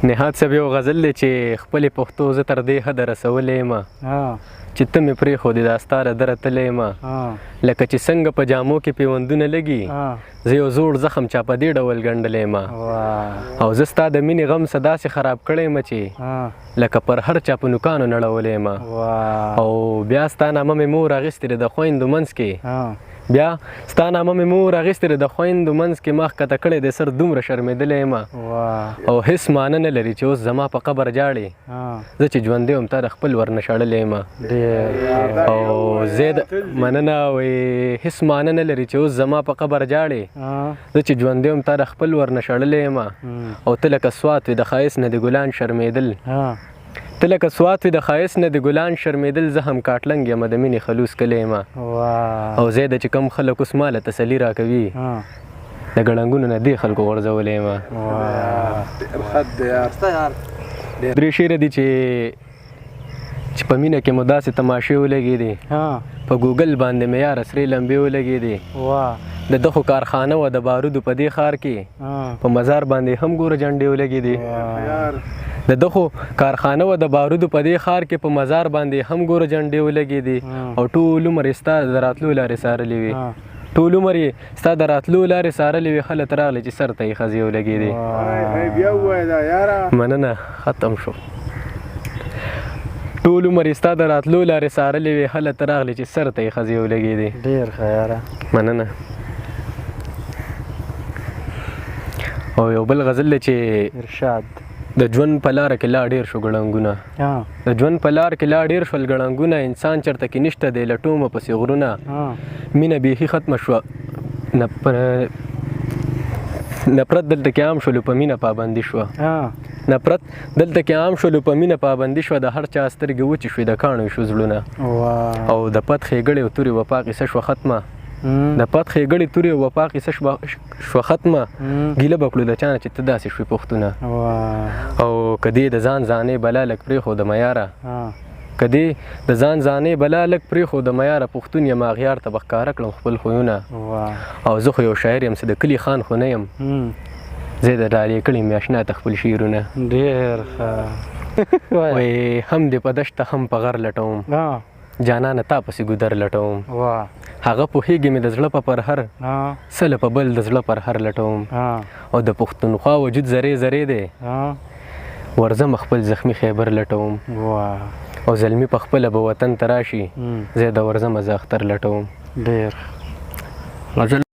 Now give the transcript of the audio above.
نهاد صاحب یو غزل دی چې خپلې پښتو زه تر دې حده رسولی یم چې ته مې پرېښودې دا ستا له دره تللی یم لکه چې څنګه په جامو کې پیوندونه لګي زه یو زوړ زخم چا په دې ډول ګنډلی یم او زه ستا د مینې غم څه داسې خراب کړی یم چې لکه پر هر چا په نوکانو نړولی یم او بیا ستا نامه مې مور اخیستې د خویندو منځ کې بیا ستا نامه مې مور اخیستې د خویندو منځ کې ما ښکته کړی دی سر دومره شرمېدلی یم او هېڅ معنی نه لري چې اوس زما په قبر جاړې زه چې ژوندی وم تا د خپل ورنه شړلی یم او زید مننه وایي هېڅ معنی نه لري چې اوس زما په قبر جاړې زه چې ژوندی وم تا د خپل ورنه شړلی یم او ته لکه سوات وې د ښایست نه د ګلان شرمېدل ته لکه سوات وې د ښایست نه د ګلان شرمېدل زه هم کاټلنګ یم د مینې خلوص کلی یم او زه د چې کوم خلک اوس ما له تسلي راکوي د ګړنګونو نه دې خلکو غورځولی یم درې شعره دي چې په مینه کې مو داسې تماشې ولګېدې په ګوګل باندې مې یاره سرې لمبې ولګېدې د ده خو کارخانه وه د بارودو په دې ښار کې په مزار باندې هم ګوره جنډې ولګېدې د ده خو کارخانه وه د بارودو په دې ښار کې په مزار باندې هم ګوره جنډې ولګېدې او ټول عمر یې ستا د راتلو لارې څارلې وي ټول عمر یې ستا د راتلو لارې څارلې وي خلک راغلی چې سر ته یې ښځې ولګېدې مننه ختم شو ټول عمر یې ستا د راتلو لارې څارلې وي هلته راغلې چې سر ته یې ښځې ولګېدې ډېر ښه یاره مننه او یو بل غزل دی چې ارشاد د ژوند په لاره کې لا ډېر شو ګړنګونه د ژوند په لار کې لا ډېر شول ګړنګونه انسان چېرته کې نشته دی لټومه پسې غرونه مینه بیخي ختمه شوه نفرت دلته کې عام شولو په مینه پابندي شوه نفرت دلته کې عام شولو په مینه پابندي شوه د هر چا سترګې وچې شوې د کاڼو شو زړونه او د پت ښېګړې او تورې وفا قیصه شوه ختمه د پت ښېګړې تورې او وفا قیصه شوه ختمه ګیله به کړو د چا نه چې ته داسې شوې پښتونه او که دې د ځان ځانې بلا لږ پرېښوده میاره که دې د ځان ځانې بلا لږ پرېښوده میاره پښتون یم اغیار ته به ښکاره کړم خپل خویونه او زه خو یو شاعر یم څه د کلي خان خو نه یم زه د ډالې کړي مې اشنا ته خپل شعرونه ډېر ښه وایي هم دې په دشته هم په غر لټوم جانانه تا پسې ګودر لټوم هغه پوهېږي مې د زړه په پرهر سله په بل د زړه پرهر لټوم او د پښتونخوا وجود زرې زرې دی ورځم خپل زخمي خیبر لټوم او زلمي په خپله به وطن ته راشي زه د ورځمه زه اختر لټوم ډېر